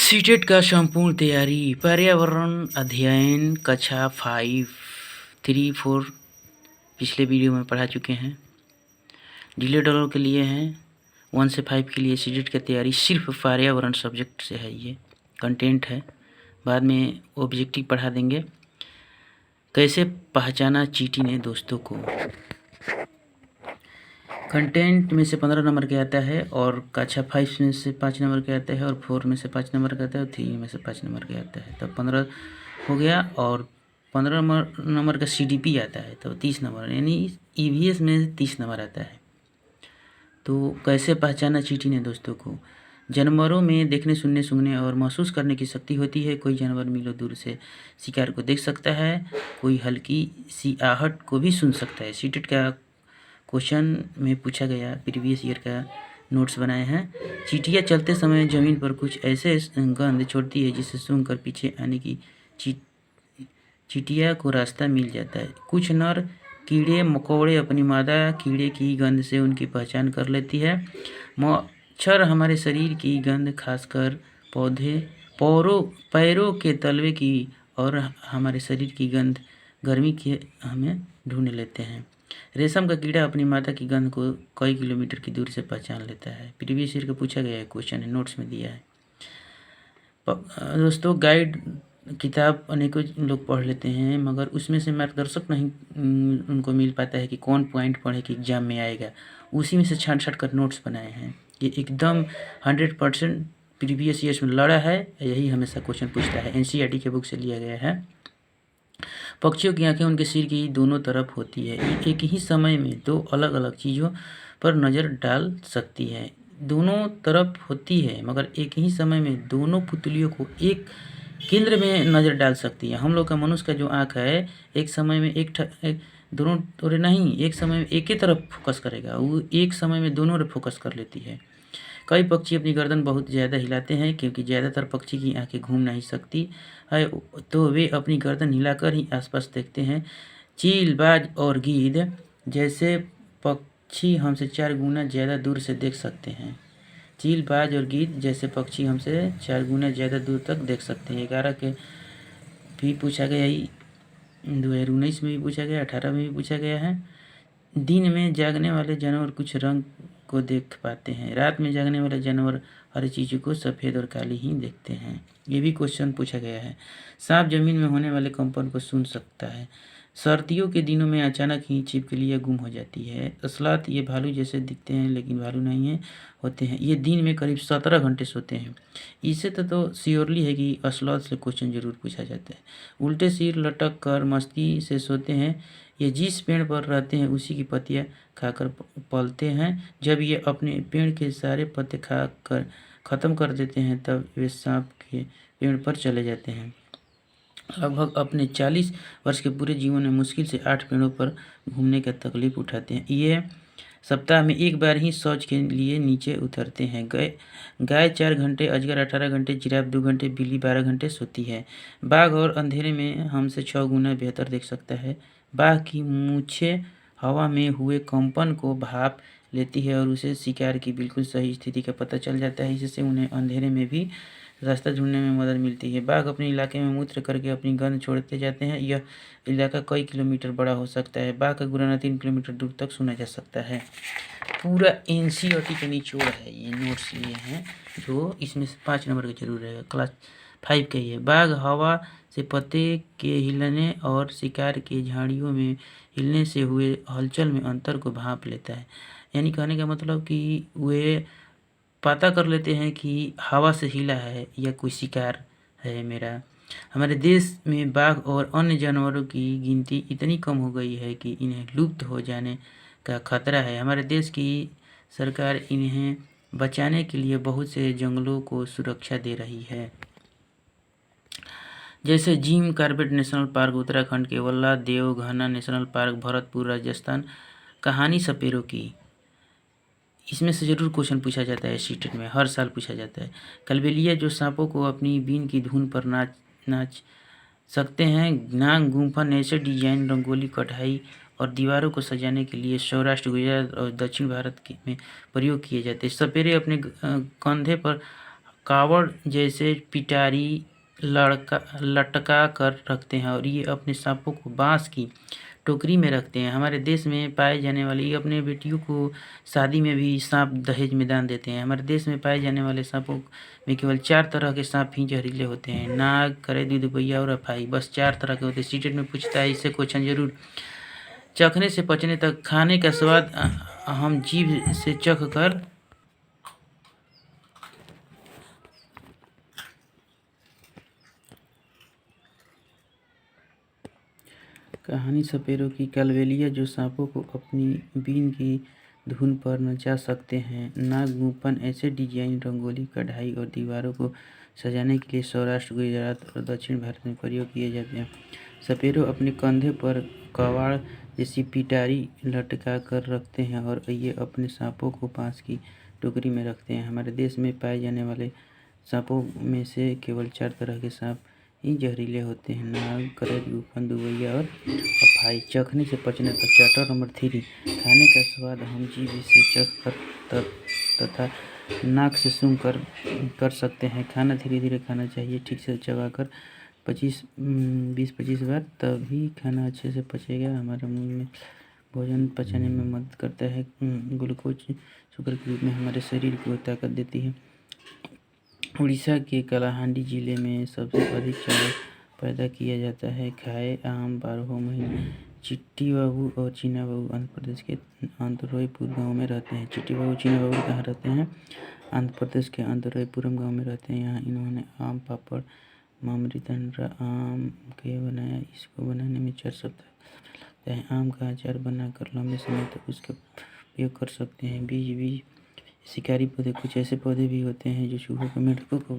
CTET का संपूर्ण तैयारी पर्यावरण अध्ययन कक्षा 5, 3, 4 पिछले वीडियो में पढ़ा चुके हैं। डिलेड वालों के लिए हैं 1 से 5 के लिए सीटेट की तैयारी सिर्फ पर्यावरण सब्जेक्ट से है। ये कंटेंट है, बाद में ऑब्जेक्टिव पढ़ा देंगे। कैसे पहचाना चींटी ने दोस्तों को। कंटेंट में से 15 नंबर के आता है और कक्षा 5 में से 5 नंबर के आता है और 4 में से 5 नंबर का आता है और 3 में से 5 नंबर के आता है। तब 15 हो गया और 15 नंबर का CDP आता है तो 30 नंबर, यानी EVS में 30 नंबर आता है। तो कैसे पहचाना चींटी ने दोस्तों को। जानवरों में देखने, सुनने, सूंघने और महसूस करने की शक्ति होती है। कोई जानवर मीलों दूर से शिकार को देख सकता है, कोई हल्की सी आहट को भी सुन सकता है। सीटेट का क्वेश्चन में पूछा गया, प्रीवियस ईयर का नोट्स बनाए हैं। चींटियाँ चलते समय ज़मीन पर कुछ ऐसे गंध छोड़ती है जिससे सूंघकर पीछे आने की चींटिया को रास्ता मिल जाता है। कुछ नर कीड़े मकोड़े अपनी मादा कीड़े की गंध से उनकी पहचान कर लेती है। मच्छर हमारे शरीर की गंध, खासकर पैरों के तलवे की और हमारे शरीर की गंध गर्मी की हमें ढूंढ लेते हैं। रेशम का कीड़ा अपनी माता की गंध को कई किलोमीटर की दूर से पहचान लेता है। प्रीवियस ईयर का पूछा गया है, क्वेश्चन है, नोट्स में दिया है। दोस्तों, गाइड किताब अनेकों लोग पढ़ लेते हैं मगर उसमें से मार्गदर्शक नहीं उनको मिल पाता है कि कौन पॉइंट पढ़े कि एग्जाम में आएगा। उसी में से छांट छांट कर नोट्स बनाए हैं। ये एकदम 100% प्रीवियस ईयर्स में लड़ा है, यही हमेशा क्वेश्चन पूछता है। NCERT के बुक से लिया गया है। पक्षियों की आंखें उनके सिर की दोनों तरफ होती है। ये एक ही समय में दो अलग अलग चीज़ों पर नज़र डाल सकती है। दोनों तरफ होती है मगर एक ही समय में दोनों पुतलियों को एक केंद्र में नज़र डाल सकती है। हम लोग का मनुष्य का जो आँख है, एक समय में दोनों तोरे नहीं, एक समय में एक ही तरफ फोकस करेगा, वो एक समय में दोनों तरफ फोकस कर लेती है। कई पक्षी अपनी गर्दन बहुत ज़्यादा हिलाते हैं क्योंकि ज़्यादातर पक्षी की आंखें घूम नहीं सकती है, तो वे अपनी गर्दन हिलाकर ही आसपास देखते हैं। चील, बाज और गीद जैसे पक्षी हमसे 4 गुना ज़्यादा दूर से देख सकते हैं। चील, बाज और गीद जैसे पक्षी हमसे 4 गुना ज़्यादा दूर तक देख सकते हैं। 11 के भी पूछा गया, 2019 में भी पूछा गया, 18 में भी पूछा गया है। दिन में जागने वाले जानवर कुछ रंग को देख पाते हैं, रात में जागने वाले जानवर हर चीज़ को सफ़ेद और काली ही देखते हैं। ये भी क्वेश्चन पूछा गया है। सांप जमीन में होने वाले कंपन को सुन सकता है। सर्दियों के दिनों में अचानक ही छिपकलियाँ गुम हो जाती है। असलात ये भालू जैसे दिखते हैं लेकिन भालू नहीं है होते हैं। ये दिन में करीब 17 घंटे सोते हैं। इससे तो श्योरली है कि असलात से क्वेश्चन जरूर पूछा जाता है। उल्टे सिर लटक कर मस्ती से सोते हैं। ये जिस पेड़ पर रहते हैं उसी की पत्तियां खाकर पलते हैं। जब ये अपने पेड़ के सारे पत्ते खा कर ख़त्म कर देते हैं तब वे सांप के पेड़ पर चले जाते हैं। लगभग अपने 40 वर्ष के पूरे जीवन में मुश्किल से 8 पेड़ों पर घूमने का तकलीफ उठाते हैं। ये सप्ताह में एक बार ही शौच के लिए नीचे उतरते हैं। गाय 4 घंटे, अजगर 18 घंटे, जिराफ 2 घंटे, बिल्ली 12 घंटे सोती है। बाघ और अंधेरे में हमसे 6 गुना बेहतर देख सकता है। बाघ की मूछें हवा में हुए कंपन को भाप लेती है और उसे शिकार की बिल्कुल सही स्थिति का पता चल जाता है। इससे उन्हें अंधेरे में भी रास्ता ढूंढने में मदद मिलती है। बाघ अपने इलाके में मूत्र करके अपनी गंध छोड़ते जाते हैं। यह इलाका कई किलोमीटर बड़ा हो सकता है। बाघ का गुर्राना 3 किलोमीटर दूर तक सुना जा सकता है। पूरा NCERT का निचोड़ है, ये नोट्स लिए हैं जो इसमें से 5 नंबर का जरूर रहेगा। क्लास 5 का ही है। बाघ हवा से पत्ते के हिलने और शिकार के झाड़ियों में हिलने से हुए हलचल में अंतर को भांप लेता है। यानी कहने का मतलब कि वे पता कर लेते हैं कि हवा से हिला है या कोई शिकार है मेरा। हमारे देश में बाघ और अन्य जानवरों की गिनती इतनी कम हो गई है कि इन्हें लुप्त हो जाने का खतरा है। हमारे देश की सरकार इन्हें बचाने के लिए बहुत से जंगलों को सुरक्षा दे रही है, जैसे Jim Corbett national park Uttarakhand के वल्ला देवघाना नेशनल पार्क भरतपुर राजस्थान। कहानी सपेरों की, इसमें से ज़रूर क्वेश्चन पूछा जाता है। सीटेट में हर साल पूछा जाता है। कलबेलिया जो सांपों को अपनी बीन की धुन पर नाच सकते हैं। नाग गुम्फा नेचर डिजाइन, रंगोली, कढ़ाई और दीवारों को सजाने के लिए सौराष्ट्र, गुजरात और दक्षिण भारत में प्रयोग किए जाते हैं। सपेरे अपने कंधे पर कावड़ जैसे पिटारी लटका कर रखते हैं और ये अपने सांपों को बांस की टोकरी में रखते हैं। हमारे देश में पाए जाने वाले ये अपने बेटियों को शादी में भी सांप दहेज में दान देते हैं। हमारे देश में पाए जाने वाले सांपों में केवल 4 तरह के सांप ही जहरीले होते हैं: नाग, करेदी, दुपहिया और अफाई। बस 4 तरह के होते हैं। सीटेट में पूछता है, इससे क्वेश्चन जरूर। चखने से पचने तक, खाने का स्वाद हम जीभ से चख कर कहानी सपेरों की। कालबेलिया जो सांपों को अपनी बीन की धुन पर नचा सकते हैं। नागमुपन ऐसे डिजाइन, रंगोली, कढ़ाई और दीवारों को सजाने के लिए सौराष्ट्र, गुजरात और दक्षिण भारत में प्रयोग किए जाते हैं। सपेरों अपने कंधे पर कवाड़ जैसी पिटारी लटका कर रखते हैं और ये अपने सांपों को बांस की टोकरी में रखते हैं। हमारे देश में पाए जाने वाले सांपों में से केवल 4 तरह के सांप ही जहरीले होते हैं: नाग, करेद, गुफन, दुवैया और अफाई। चखने से पचने तक। चैप्टर नंबर 3, खाने का स्वाद हम जीभ से चख कर तथा नाक से सूंघ कर सकते हैं। खाना धीरे धीरे खाना चाहिए, ठीक से चबाकर 20-25 बार, तभी खाना अच्छे से पचेगा। हमारे मुंह में भोजन पचाने में मदद करता है। ग्लूकोज शुगर के रूप में हमारे शरीर को ताकत देती है। उड़ीसा के कलाहांडी जिले में सबसे अधिक चावल पैदा किया जाता है। खाए आम 12 महीने। चिट्टी बाबू और चीना बाबू आंध्र प्रदेश के अंतरोईपुर गांव में रहते हैं। चिट्टी बाबू, चीना बाबू कहाँ रहते हैं? आंध्र प्रदेश के अंतरोईपुरम गांव में रहते हैं। यहाँ इन्होंने आम पापड़, मामरी तंडरा आम के बनाया। इसको बनाने में 4 सप्ताह लगता है। आम का अचार बनाकर लंबे समय तक उसका उपयोग कर सकते हैं। बीज शिकारी पौधे। कुछ ऐसे पौधे भी होते हैं जो चूहों को, मेंढकों को